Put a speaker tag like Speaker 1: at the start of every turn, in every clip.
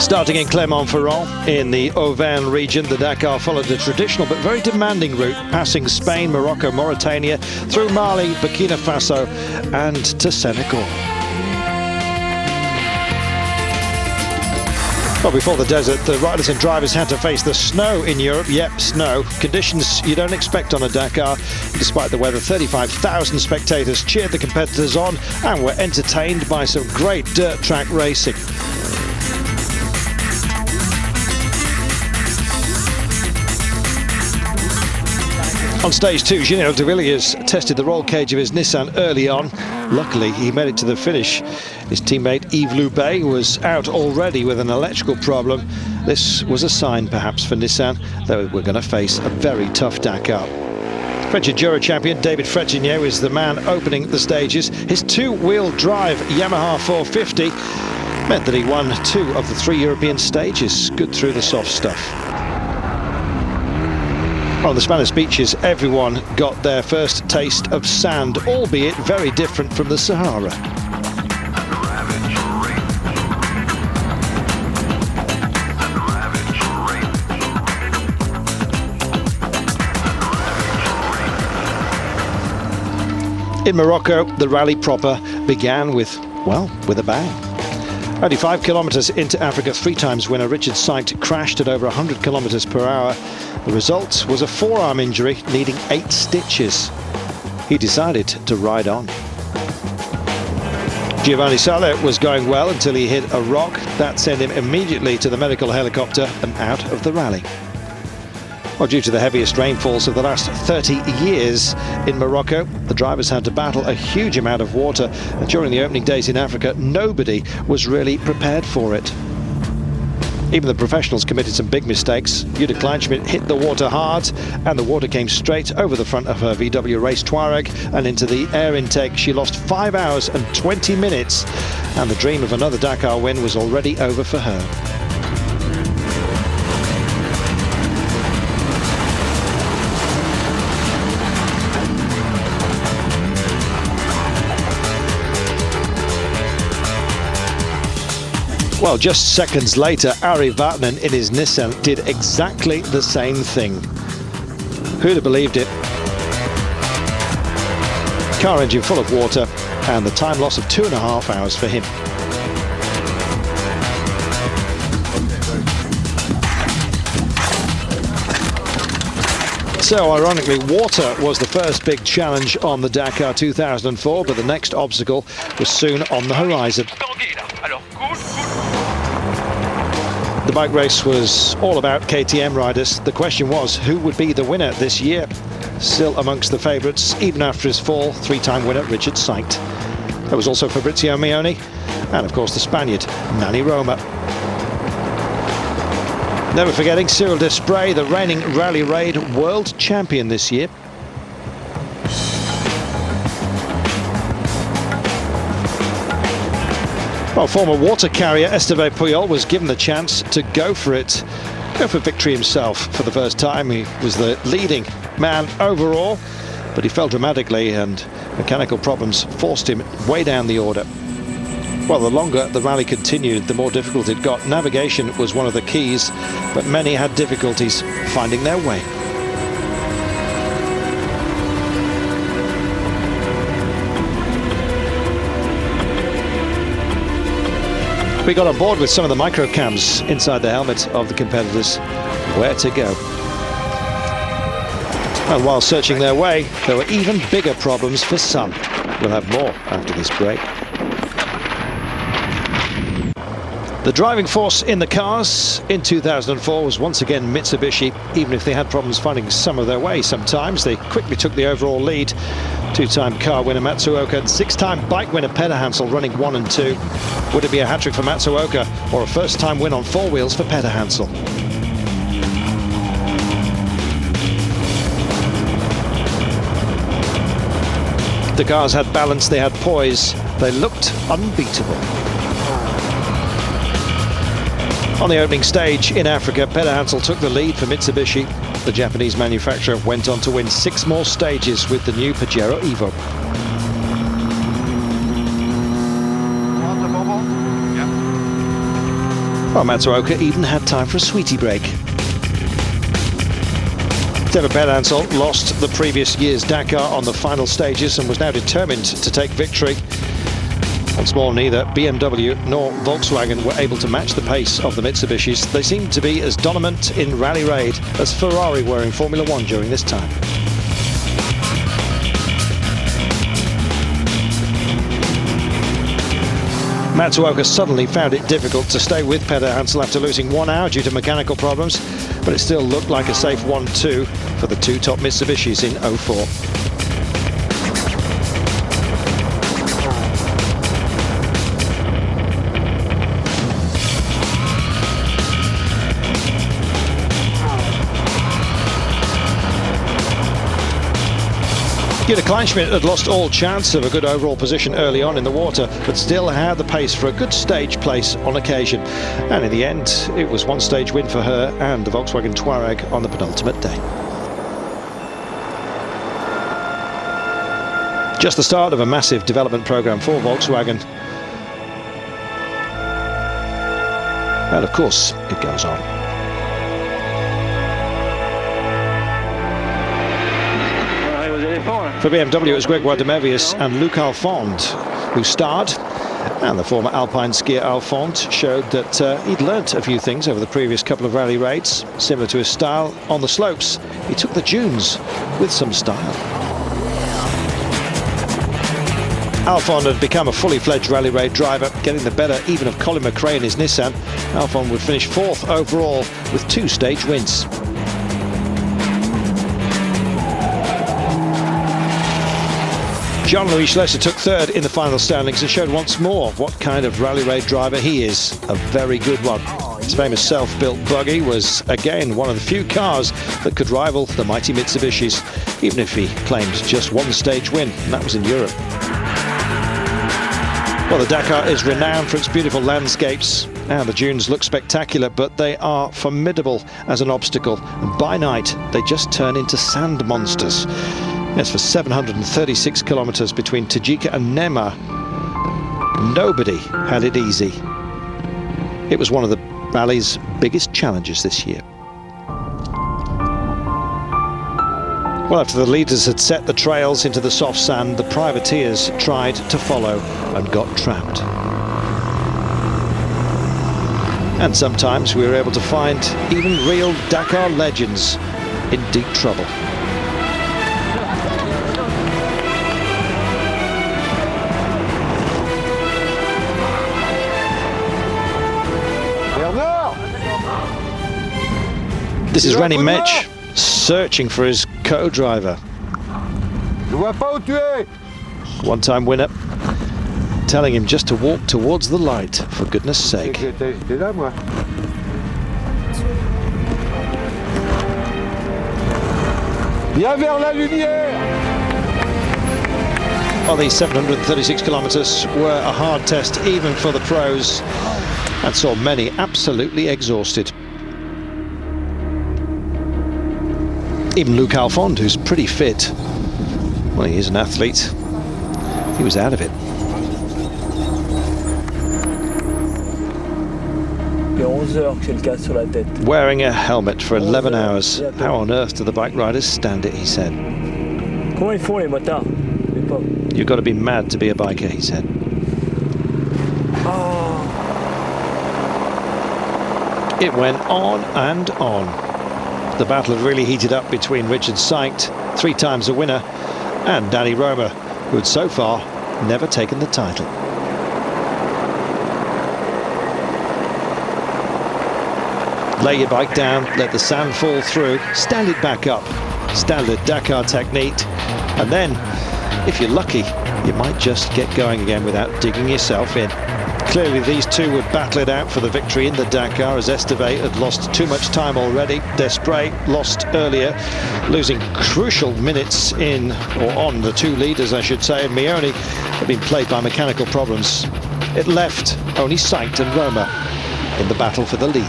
Speaker 1: Starting in Clermont-Ferrand in the Auvergne region, the Dakar followed a traditional but very demanding route, passing Spain, Morocco, Mauritania, through Mali, Burkina Faso and to Senegal. Well, before the desert, the riders and drivers had to face the snow in Europe. Yep, snow. Conditions you don't expect on a Dakar. Despite the weather, 35,000 spectators cheered the competitors on and were entertained by some great dirt track racing. On stage 2, Gino de Villiers tested the roll cage of his Nissan early on. Luckily, he made it to the finish. His teammate Yves Loubet was out already with an electrical problem. This was a sign, perhaps, for Nissan that we're going to face a very tough Dakar. French Enduro champion David Frétigné was the man opening the stages. His two-wheel drive Yamaha 450 meant that he won 2 of the 3 European stages. Good through the soft stuff. On the Spanish beaches, everyone got their first taste of sand, albeit very different from the Sahara. In Morocco, the rally proper began with a bang. Only 5 kilometres into Africa, 3 times winner Richard Seidt crashed at over 100 kilometres per hour. The result was a forearm injury needing 8 stitches. He decided to ride on. Giovanni Sala was going well until he hit a rock. That sent him immediately to the medical helicopter and out of the rally. Well, due to the heaviest rainfalls of the last 30 years in Morocco, the drivers had to battle a huge amount of water. And during the opening days in Africa, nobody was really prepared for it. Even the professionals committed some big mistakes. Jutta Kleinschmidt hit the water hard, and the water came straight over the front of her VW Race Touareg and into the air intake. She lost 5 hours and 20 minutes, and the dream of another Dakar win was already over for her. Well, just seconds later, Ari Vatanen in his Nissan did exactly the same thing. Who'd have believed it? Car engine full of water, and the time loss of 2.5 hours for him. So, ironically, water was the first big challenge on the Dakar 2004, but the next obstacle was soon on the horizon. The bike race was all about KTM riders. The question was, who would be the winner this year? Still amongst the favourites, even after his fall, 3-time winner Richard Seidt. There was also Fabrizio Mioni, and of course the Spaniard, Nani Roma. Never forgetting Cyril Desprez, the reigning Rally Raid world champion this year. Well, former water carrier Esteban Puyol was given the chance to go for victory himself for the first time. He was the leading man overall, but he fell dramatically and mechanical problems forced him way down the order. Well, the longer the rally continued, the more difficult it got. Navigation was one of the keys, but many had difficulties finding their way. We got on board with some of the micro cams inside the helmet of the competitors. Where to go? And while searching their way, there were even bigger problems for some. We'll have more after this break. The driving force in the cars in 2004 was once again Mitsubishi. Even if they had problems finding some of their way sometimes, they quickly took the overall lead. 2-time car winner Matsuoka and 6-time bike winner Peder Hansel running 1 and 2. Would it be a hat-trick for Matsuoka or a first-time win on 4 wheels for Peder Hansel? The cars had balance, they had poise, they looked unbeatable. On the opening stage in Africa, Peder Hansel took the lead for Mitsubishi. The Japanese manufacturer went on to win 6 more stages with the new Pajero Evo. Well, Matsuoka even had time for a sweetie break. David Hansel lost the previous year's Dakar on the final stages and was now determined to take victory. Once more, neither BMW nor Volkswagen were able to match the pace of the Mitsubishis. They seemed to be as dominant in rally raid as Ferrari were in Formula One during this time. Matsuoka suddenly found it difficult to stay with Peder Hansel after losing 1 hour due to mechanical problems, but it still looked like a safe 1-2 for the two top Mitsubishis in 04. Guido Kleinschmidt had lost all chance of a good overall position early on in the water, but still had the pace for a good stage place on occasion. And in the end, it was one stage win for her and the Volkswagen Touareg on the penultimate day. Just the start of a massive development program for Volkswagen. And of course, it goes on. For BMW, it was Grégoire de Mévius and Luc Alphonde who starred, and the former Alpine skier Alphonde showed that he'd learnt a few things over the previous couple of rally raids. Similar to his style on the slopes, he took the dunes with some style. Alphonde had become a fully fledged rally raid driver, getting the better even of Colin McRae in his Nissan. Alphonde would finish 4th overall with 2 stage wins. Jean-Louis Schlesser took 3rd in the final standings and showed once more what kind of rally raid driver he is, a very good one. His famous self-built buggy was again one of the few cars that could rival the mighty Mitsubishis, even if he claimed just 1 stage win, and that was in Europe. Well, the Dakar is renowned for its beautiful landscapes, and the dunes look spectacular, but they are formidable as an obstacle, and by night they just turn into sand monsters. Yes, for 736 kilometres between Tajika and Nema, nobody had it easy. It was one of the rally's biggest challenges this year. Well, after the leaders had set the trails into the soft sand, the privateers tried to follow and got trapped. And sometimes we were able to find even real Dakar legends in deep trouble. This is René Metsch searching for his co-driver. One-time winner, telling him just to walk towards the light, for goodness sake. Well, these 736 kilometres were a hard test even for the pros, and saw many absolutely exhausted. Even Luc Alphonde, who's pretty fit, well, he is an athlete, he was out of it. Wearing a helmet for 11 hours. How on earth do the bike riders stand it, he said. You've got to be mad to be a biker, he said. It went on and on. The battle had really heated up between Richard Sykes, 3 times a winner, and Danny Römer, who had so far never taken the title. Lay your bike down, let the sand fall through, stand it back up. Standard Dakar technique. And then, if you're lucky, you might just get going again without digging yourself in. Clearly these two would battle it out for the victory in the Dakar, as Esteve had lost too much time already. Desprez lost earlier, losing crucial minutes in, or on, the 2 leaders, I should say, and Mioni had been plagued by mechanical problems. It left only Sykes and Römer in the battle for the lead.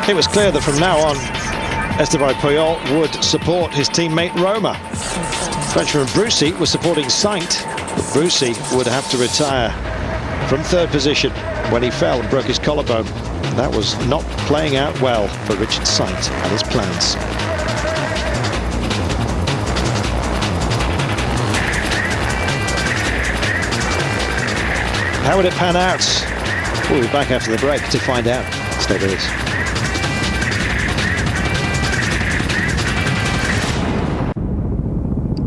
Speaker 1: It was clear that from now on, Esteban Puyol would support his teammate Roma. Frenchman Brucey was supporting Sainz, but Brucey would have to retire from third position when he fell and broke his collarbone. That was not playing out well for Richard Sainz and his plans. How would it pan out? We'll be back after the break to find out. Stay with us.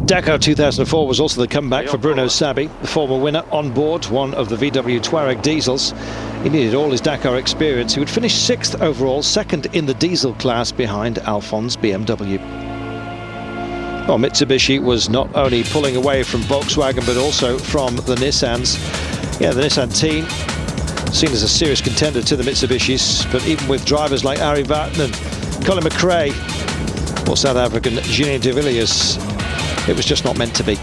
Speaker 1: Dakar 2004 was also the comeback for Bruno Sabi, the former winner, on board one of the VW Touareg diesels. He needed all his Dakar experience. He would finish 6th overall, 2nd in the diesel class behind Alphonse BMW. Well, Mitsubishi was not only pulling away from Volkswagen but also from the Nissans. Yeah, the Nissan team seen as a serious contender to the Mitsubishis, but even with drivers like Arie Vatanen, Colin McRae or South African Julien de Villiers, it was just not meant to be.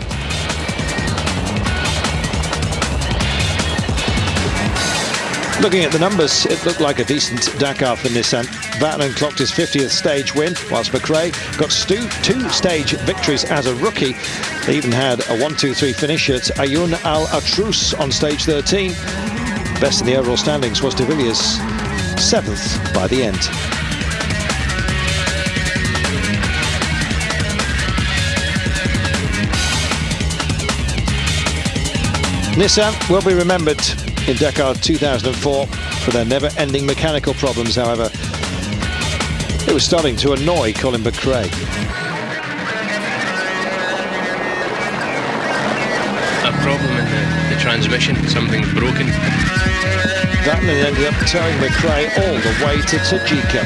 Speaker 1: Looking at the numbers, it looked like a decent Dakar for Nissan. Vatanen clocked his 50th stage win, whilst McRae got two stage victories as a rookie. They even had a 1-2-3 finish at Ayoun Al Atrous on stage 13. Best in the overall standings was de Villiers, 7th by the end. Nissan will be remembered in Dakar 2004 for their never-ending mechanical problems, however. It was starting to annoy Colin McRae.
Speaker 2: A problem in the transmission, something's broken.
Speaker 1: Vatanen ended up towing McRae all the way to Tajika.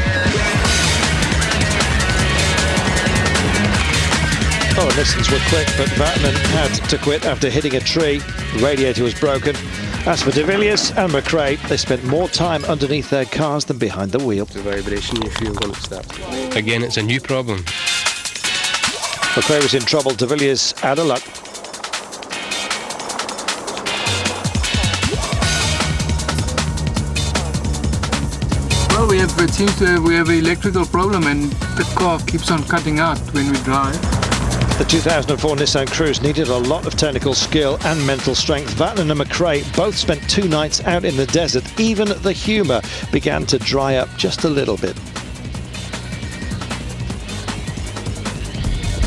Speaker 1: Oh, Nissans were quick, but Vatanen had to quit after hitting a tree. The radiator was broken. As for de Villiers and McRae, they spent more time underneath their cars than behind the wheel.
Speaker 3: The vibration you feel when it stops.
Speaker 2: Again, it's a new problem.
Speaker 1: McRae was in trouble. De Villiers out of luck.
Speaker 4: Well, it seems we have an electrical problem, and the car keeps on cutting out when we drive.
Speaker 1: The 2004 Nissan Cruise needed a lot of technical skill and mental strength. Vatanen and McRae both spent 2 nights out in the desert. Even the humour began to dry up just a little bit.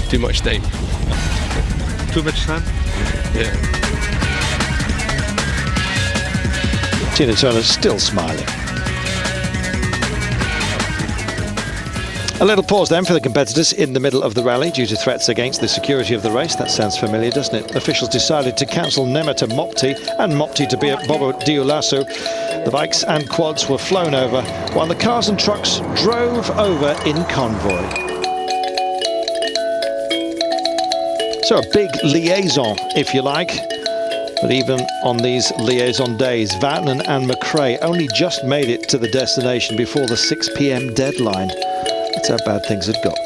Speaker 2: Too much time.
Speaker 3: Too much time?
Speaker 2: Yeah.
Speaker 1: Tina Turner still smiling. A little pause then for the competitors in the middle of the rally due to threats against the security of the race. That sounds familiar, doesn't it? Officials decided to cancel Nema to Mopti and Mopti to Bobo Dioulasso. The bikes and quads were flown over, while the cars and trucks drove over in convoy. So a big liaison, if you like. But even on these liaison days, Vatanen and McRae only just made it to the destination before the 6 p.m. deadline. That's how bad things had got.